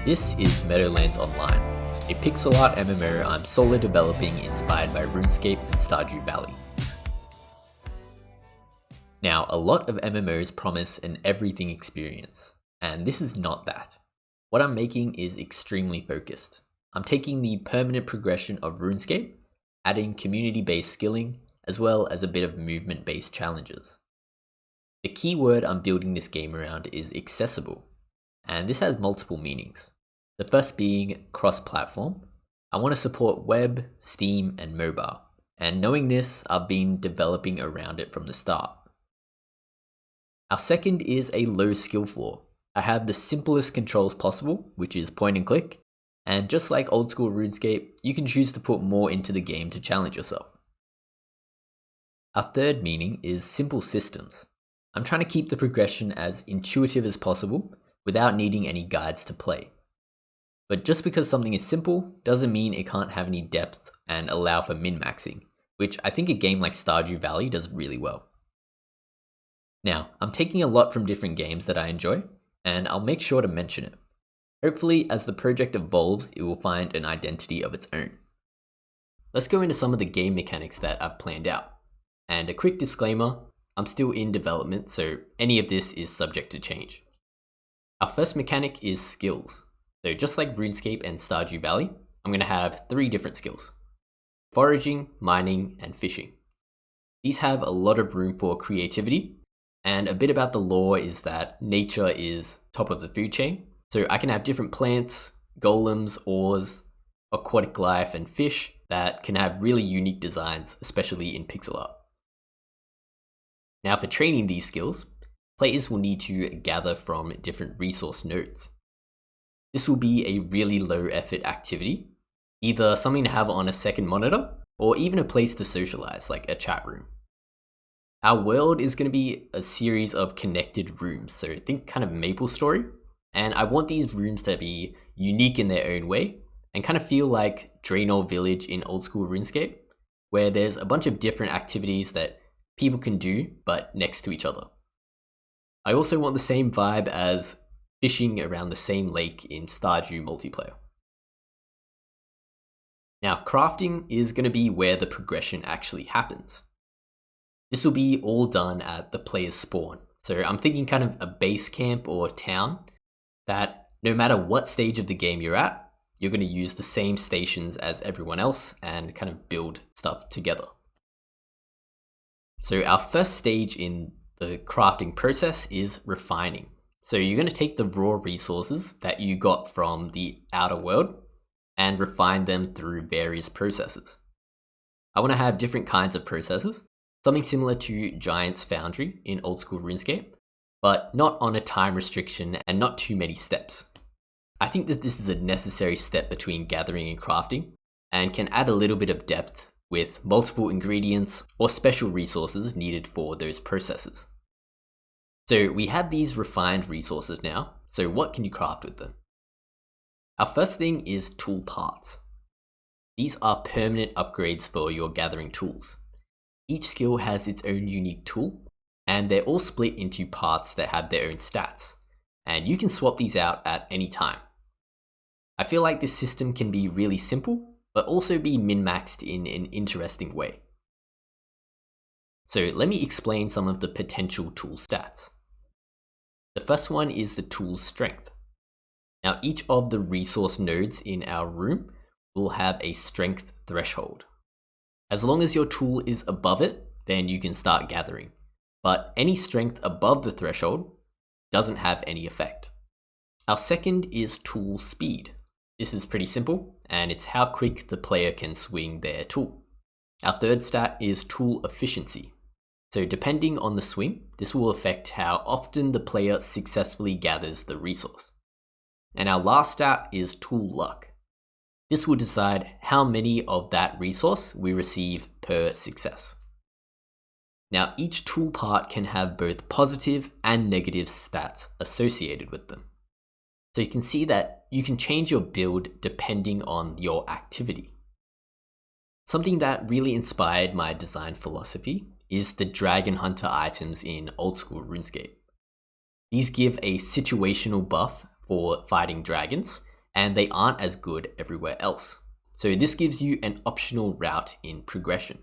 This is Meadowlands Online, a pixel art MMO I'm solo developing inspired by Runescape and Stardew Valley. Now, a lot of MMOs promise an everything experience, and this is not that. What I'm making is extremely focused. I'm taking the permanent progression of Runescape, adding community-based skilling, as well as a bit of movement-based challenges. The key word I'm building this game around is accessible, and this has multiple meanings. The first being cross-platform. I want to support web, Steam, and mobile, and knowing this, I've been developing around it from the start. Our second is a low skill floor. I have the simplest controls possible, which is point and click, and just like old school RuneScape, you can choose to put more into the game to challenge yourself. Our third meaning is simple systems. I'm trying to keep the progression as intuitive as possible without needing any guides to play. But just because something is simple doesn't mean it can't have any depth and allow for min-maxing, which I think a game like Stardew Valley does really well. Now, I'm taking a lot from different games that I enjoy, and I'll make sure to mention it. Hopefully, as the project evolves, it will find an identity of its own. Let's go into some of the game mechanics that I've planned out. And a quick disclaimer, I'm still in development, so any of this is subject to change. Our first mechanic is skills. So just like RuneScape and Stardew Valley, I'm going to have 3 different skills: foraging, mining, and fishing. These have a lot of room for creativity, and a bit about the lore is that nature is top of the food chain. So I can have different plants, golems, ores, aquatic life, and fish that can have really unique designs, especially in pixel art. Now for training these skills, players will need to gather from different resource nodes. This will be a really low effort activity, either something to have on a second monitor, or even a place to socialize, like a chat room. Our world is going to be a series of connected rooms, so think kind of MapleStory, and I want these rooms to be unique in their own way, and kind of feel like Draenor Village in old school RuneScape, where there's a bunch of different activities that people can do, but next to each other. I also want the same vibe as fishing around the same lake in Stardew multiplayer. Now, crafting is going to be where the progression actually happens. This will be all done at the player's spawn. So I'm thinking kind of a base camp or town that no matter what stage of the game you're at, you're going to use the same stations as everyone else and kind of build stuff together. So our first stage in the crafting process is refining. So you're going to take the raw resources that you got from the outer world and refine them through various processes. I want to have different kinds of processes, something similar to Giant's Foundry in old school RuneScape, but not on a time restriction and not too many steps. I think that this is a necessary step between gathering and crafting and can add a little bit of depth with multiple ingredients or special resources needed for those processes. So we have these refined resources now, so what can you craft with them? Our first thing is tool parts. These are permanent upgrades for your gathering tools. Each skill has its own unique tool, and they're all split into parts that have their own stats, and you can swap these out at any time. I feel like this system can be really simple, but also be min-maxed in an interesting way. So let me explain some of the potential tool stats. The first one is the tool's strength. Now each of the resource nodes in our room will have a strength threshold. As long as your tool is above it, then you can start gathering. But any strength above the threshold doesn't have any effect. Our second is tool speed. This is pretty simple, and it's how quick the player can swing their tool. Our third stat is tool efficiency. So depending on the swing, this will affect how often the player successfully gathers the resource. And our last stat is tool luck. This will decide how many of that resource we receive per success. Now each tool part can have both positive and negative stats associated with them. So you can see that you can change your build depending on your activity. Something that really inspired my design philosophy is the Dragon Hunter items in old school RuneScape. These give a situational buff for fighting dragons, and they aren't as good everywhere else. So this gives you an optional route in progression.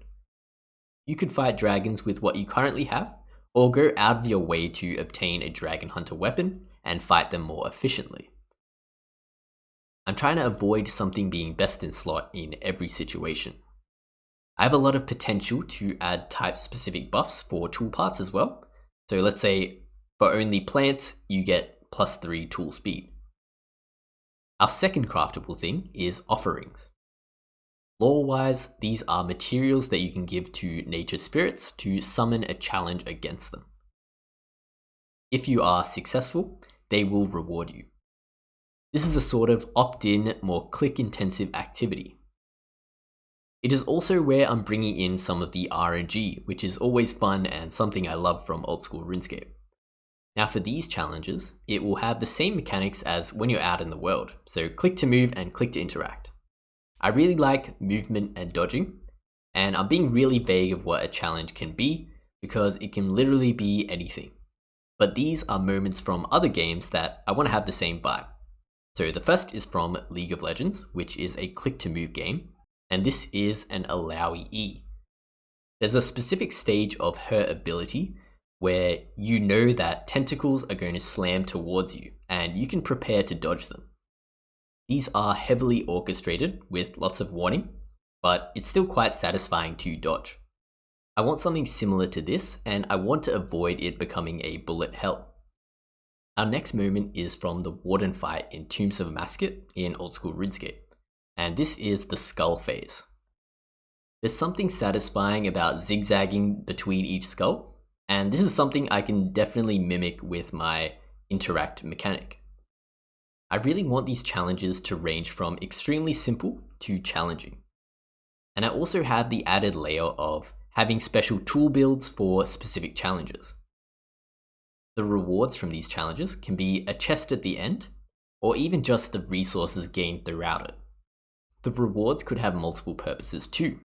You could fight dragons with what you currently have, or go out of your way to obtain a dragon hunter weapon and fight them more efficiently. I'm trying to avoid something being best in slot in every situation. I have a lot of potential to add type specific buffs for tool parts as well. So let's say for only plants, you get +3 tool speed. Our second craftable thing is offerings. Lore-wise, these are materials that you can give to nature spirits to summon a challenge against them. If you are successful, they will reward you. This is a sort of opt-in, more click-intensive activity. It is also where I'm bringing in some of the RNG, which is always fun and something I love from old school RuneScape. Now for these challenges, it will have the same mechanics as when you're out in the world, so click to move and click to interact. I really like movement and dodging, and I'm being really vague of what a challenge can be because it can literally be anything. But these are moments from other games that I want to have the same vibe. So the first is from League of Legends, which is a click to move game, and this is an Alawi E. There's a specific stage of her ability where you know that tentacles are going to slam towards you and you can prepare to dodge them. These are heavily orchestrated with lots of warning, but it's still quite satisfying to dodge. I want something similar to this, and I want to avoid it becoming a bullet hell. Our next moment is from the Warden fight in Tombs of Amascut in old school RuneScape, and this is the skull phase. There's something satisfying about zigzagging between each skull, and this is something I can definitely mimic with my interact mechanic. I really want these challenges to range from extremely simple to challenging. And I also have the added layer of having special tool builds for specific challenges. The rewards from these challenges can be a chest at the end, or even just the resources gained throughout it. The rewards could have multiple purposes too,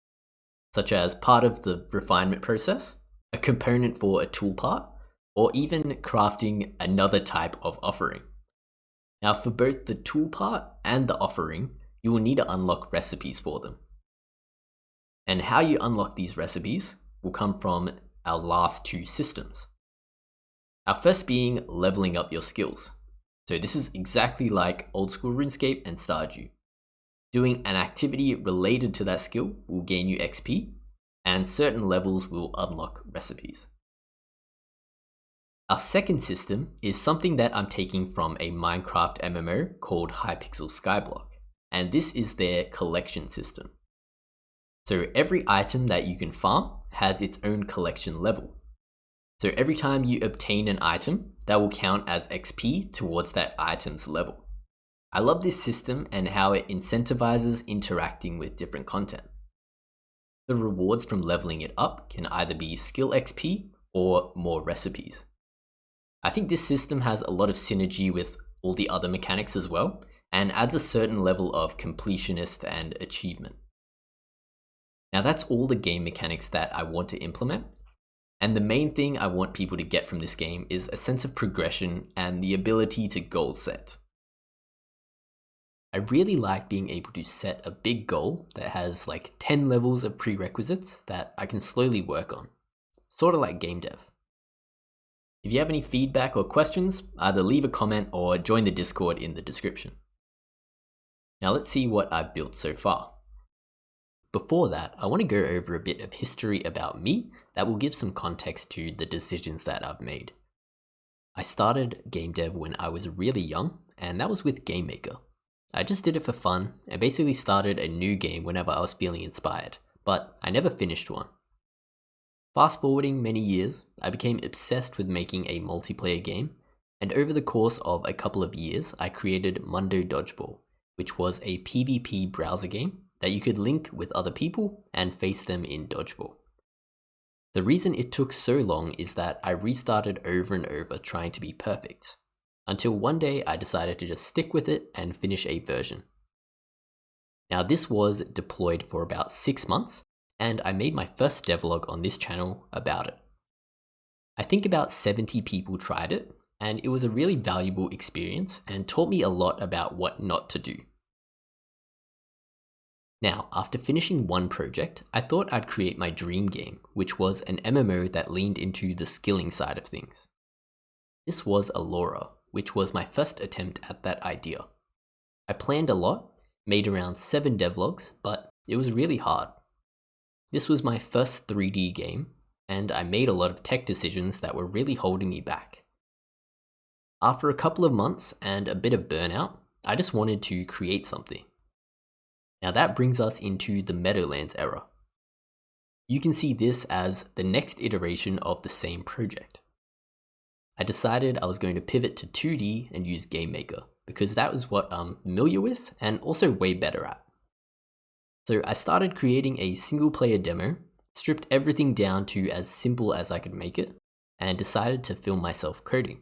such as part of the refinement process, a component for a tool part, or even crafting another type of offering. Now for both the tool part and the offering, you will need to unlock recipes for them. And how you unlock these recipes will come from our last two systems. Our first being leveling up your skills. So this is exactly like old school RuneScape and Stardew. Doing an activity related to that skill will gain you XP, and certain levels will unlock recipes. Our second system is something that I'm taking from a Minecraft MMO called Hypixel Skyblock, and this is their collection system. So every item that you can farm has its own collection level. So every time you obtain an item, that will count as XP towards that item's level. I love this system and how it incentivizes interacting with different content. The rewards from leveling it up can either be skill XP or more recipes. I think this system has a lot of synergy with all the other mechanics as well, and adds a certain level of completionist and achievement. Now that's all the game mechanics that I want to implement, and the main thing I want people to get from this game is a sense of progression and the ability to goal set. I really like being able to set a big goal that has like 10 levels of prerequisites that I can slowly work on, sort of like game dev. If you have any feedback or questions, either leave a comment or join the Discord in the description. Now let's see what I've built so far. Before that, I want to go over a bit of history about me that will give some context to the decisions that I've made. I started game dev when I was really young, and that was with Game Maker. I just did it for fun and basically started a new game whenever I was feeling inspired, but I never finished one. Fast forwarding many years, I became obsessed with making a multiplayer game, and over the course of a couple of years, I created Mundo Dodgeball, which was a PvP browser game that you could link with other people and face them in dodgeball. The reason it took so long is that I restarted over and over trying to be perfect, until one day I decided to just stick with it and finish a version. Now this was deployed for about 6 months, and I made my first devlog on this channel about it. I think about 70 people tried it, and it was a really valuable experience and taught me a lot about what not to do. Now, after finishing one project, I thought I'd create my dream game, which was an MMO that leaned into the skilling side of things. This was Allura, which was my first attempt at that idea. I planned a lot, made around 7 devlogs, but it was really hard. This was my first 3D game, and I made a lot of tech decisions that were really holding me back. After a couple of months and a bit of burnout, I just wanted to create something. Now that brings us into the Meadowlands era. You can see this as the next iteration of the same project. I decided I was going to pivot to 2D and use GameMaker, because that was what I'm familiar with and also way better at. So I started creating a single player demo, stripped everything down to as simple as I could make it, and decided to film myself coding.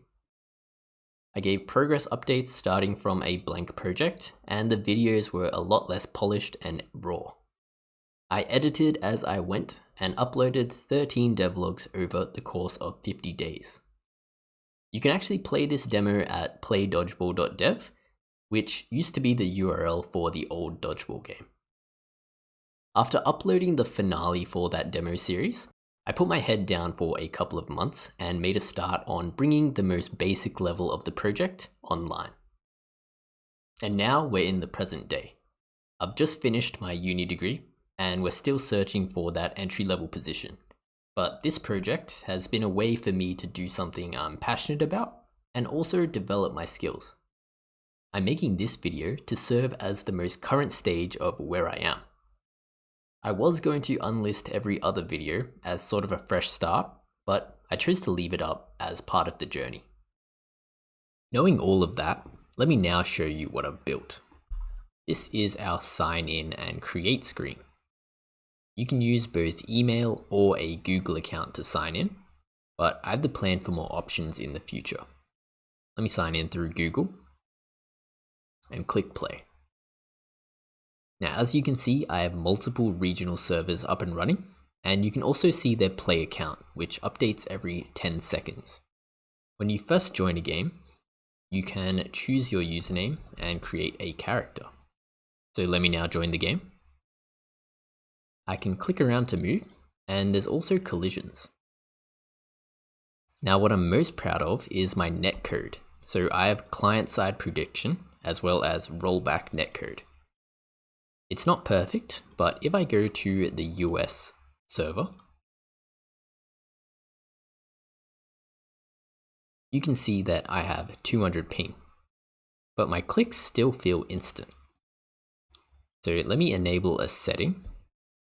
I gave progress updates starting from a blank project, and the videos were a lot less polished and raw. I edited as I went and uploaded 13 devlogs over the course of 50 days. You can actually play this demo at playdodgeball.dev, which used to be the URL for the old dodgeball game. After uploading the finale for that demo series, I put my head down for a couple of months and made a start on bringing the most basic level of the project online. And now we're in the present day. I've just finished my uni degree and we're still searching for that entry-level position. But this project has been a way for me to do something I'm passionate about and also develop my skills. I'm making this video to serve as the most current stage of where I am. I was going to unlist every other video as sort of a fresh start, but I chose to leave it up as part of the journey. Knowing all of that, let me now show you what I've built. This is our sign in and create screen. You can use both email or a Google account to sign in, but I have the plan for more options in the future. Let me sign in through Google and click play. Now, as you can see, I have multiple regional servers up and running, and you can also see their play account, which updates every 10 seconds. When you first join a game, you can choose your username and create a character. So let me now join the game. I can click around to move, and there's also collisions. Now, what I'm most proud of is my netcode. So I have client-side prediction as well as rollback netcode. It's not perfect, but if I go to the US server, you can see that I have 200 ping, but my clicks still feel instant. So let me enable a setting,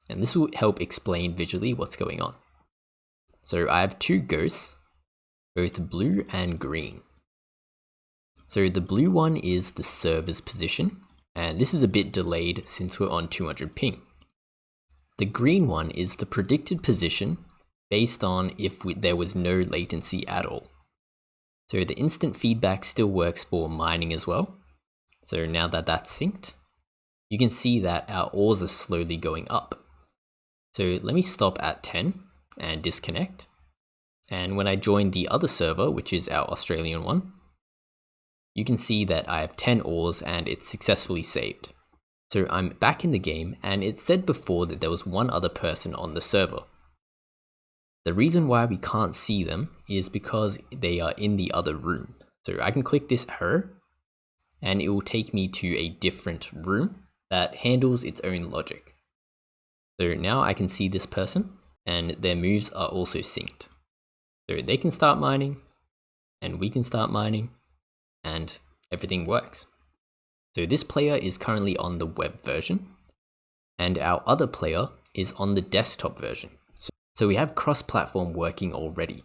and this will help explain visually what's going on. So I have 2 ghosts, both blue and green. So the blue one is the server's position, and this is a bit delayed since we're on 200 ping. The green one is the predicted position based on if there was no latency at all. So the instant feedback still works for mining as well. So now that that's synced, you can see that our ores are slowly going up. So let me stop at 10 and disconnect. And when I join the other server, which is our Australian one, you can see that I have 10 ores and it's successfully saved. So I'm back in the game, and it said before that there was one other person on the server. The reason why we can't see them is because they are in the other room. So I can click this arrow and it will take me to a different room that handles its own logic. So now I can see this person and their moves are also synced. So they can start mining and we can start mining, and everything works. So this player is currently on the web version, and our other player is on the desktop version. So we have cross-platform working already.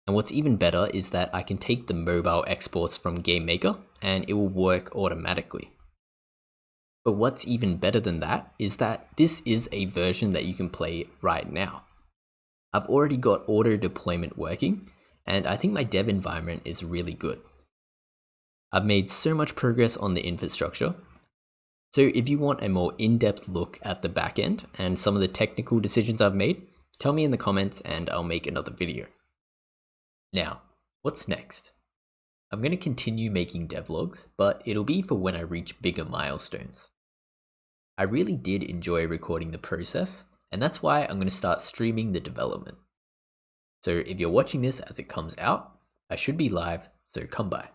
And what's even better is that I can take the mobile exports from GameMaker and it will work automatically. But what's even better than that is that this is a version that you can play right now. I've already got auto deployment working, and I think my dev environment is really good. I've made so much progress on the infrastructure. So if you want a more in-depth look at the backend and some of the technical decisions I've made, tell me in the comments and I'll make another video. Now, What's next? I'm going to continue making devlogs, but it'll be for when I reach bigger milestones. I really did enjoy recording the process, and that's why I'm going to start streaming the development. So if you're watching this as it comes out, I should be live, so come by.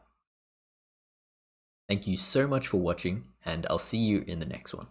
Thank you so much for watching, and I'll see you in the next one.